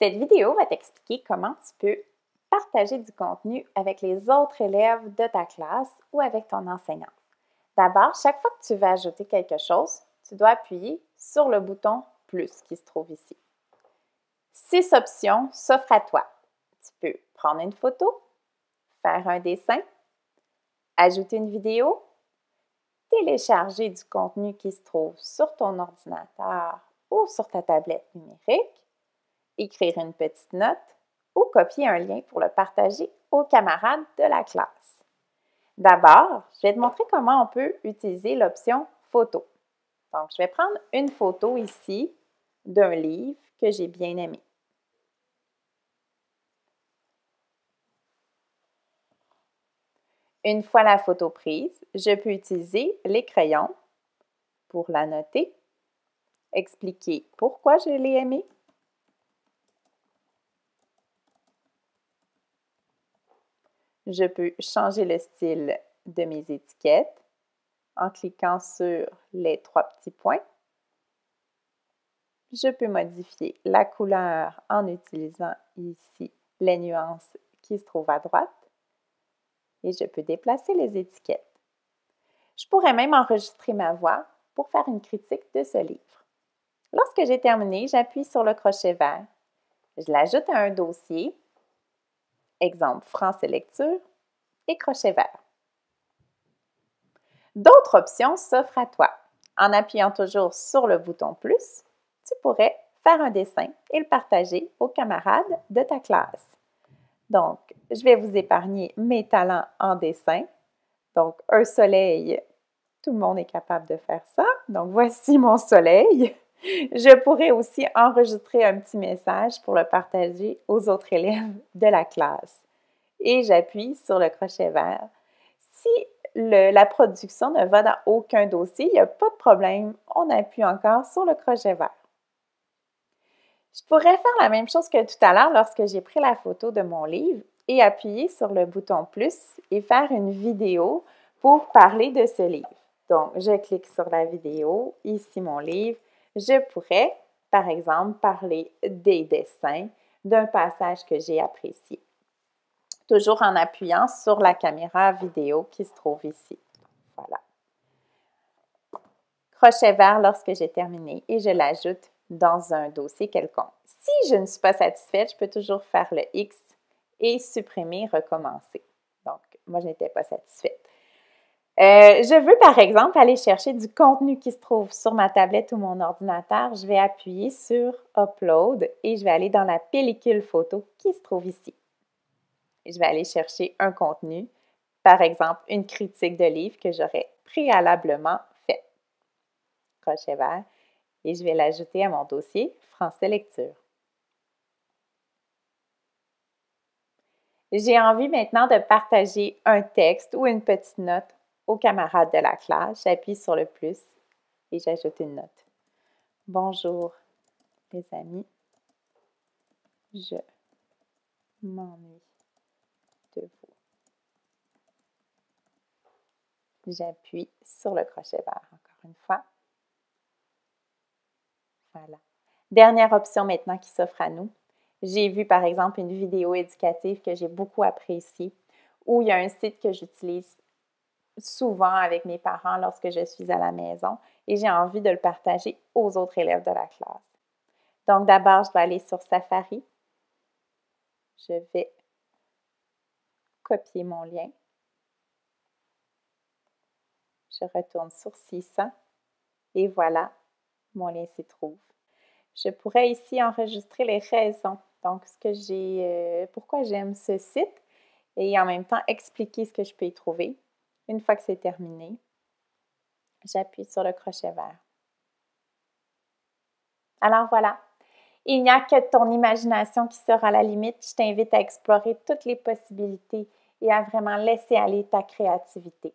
Cette vidéo va t'expliquer comment tu peux partager du contenu avec les autres élèves de ta classe ou avec ton enseignant. D'abord, chaque fois que tu vas ajouter quelque chose, tu dois appuyer sur le bouton « Plus » qui se trouve ici. 6 options s'offrent à toi. Tu peux prendre une photo, faire un dessin, ajouter une vidéo, télécharger du contenu qui se trouve sur ton ordinateur ou sur ta tablette numérique, écrire une petite note ou copier un lien pour le partager aux camarades de la classe. D'abord, je vais te montrer comment on peut utiliser l'option « Photo ». Donc, je vais prendre une photo ici d'un livre que j'ai bien aimé. Une fois la photo prise, je peux utiliser les crayons pour la noter, expliquer pourquoi je l'ai aimée, je peux changer le style de mes étiquettes en cliquant sur les 3 petits points. Je peux modifier la couleur en utilisant ici les nuances qui se trouvent à droite et je peux déplacer les étiquettes. Je pourrais même enregistrer ma voix pour faire une critique de ce livre. Lorsque j'ai terminé, j'appuie sur le crochet vert. Je l'ajoute à un dossier, exemple français lecture et crochet vert. D'autres options s'offrent à toi. En appuyant toujours sur le bouton « Plus », tu pourrais faire un dessin et le partager aux camarades de ta classe. Donc, je vais vous épargner mes talents en dessin. Donc, un soleil, tout le monde est capable de faire ça. Donc, voici mon soleil. Je pourrais aussi enregistrer un petit message pour le partager aux autres élèves de la classe. Et j'appuie sur le crochet vert. Si la production ne va dans aucun dossier, il n'y a pas de problème, on appuie encore sur le crochet vert. Je pourrais faire la même chose que tout à l'heure lorsque j'ai pris la photo de mon livre et appuyer sur le bouton « Plus » et faire une vidéo pour parler de ce livre. Donc, je clique sur la vidéo, ici mon livre. Je pourrais, par exemple, parler des dessins, d'un passage que j'ai apprécié. Toujours en appuyant sur la caméra vidéo qui se trouve ici. Voilà. Crochet vert lorsque j'ai terminé et je l'ajoute dans un dossier quelconque. Si je ne suis pas satisfaite, je peux toujours faire le X et supprimer, recommencer. Donc, moi, je n'étais pas satisfaite. Je veux, par exemple, aller chercher du contenu qui se trouve sur ma tablette ou mon ordinateur. Je vais appuyer sur « Upload » et je vais aller dans la pellicule photo qui se trouve ici. Je vais aller chercher un contenu, par exemple, une critique de livre que j'aurais préalablement faite. Crochet vert et je vais l'ajouter à mon dossier français lecture. J'ai envie maintenant de partager un texte ou une petite note aux camarades de la classe. J'appuie sur le plus et j'ajoute une note. Bonjour les amis, je m'ennuie de vous. J'appuie sur le crochet vert encore une fois. Voilà. Dernière option maintenant qui s'offre à nous. J'ai vu par exemple une vidéo éducative que j'ai beaucoup appréciée où il y a un site que j'utilise souvent avec mes parents lorsque je suis à la maison et j'ai envie de le partager aux autres élèves de la classe. Donc d'abord, je vais aller sur Safari. Je vais copier mon lien. Je retourne sur 600 et voilà, mon lien s'y trouve. Je pourrais ici enregistrer les raisons, donc pourquoi j'aime ce site et en même temps expliquer ce que je peux y trouver. Une fois que c'est terminé, j'appuie sur le crochet vert. Alors voilà, il n'y a que ton imagination qui sera la limite. Je t'invite à explorer toutes les possibilités et à vraiment laisser aller ta créativité.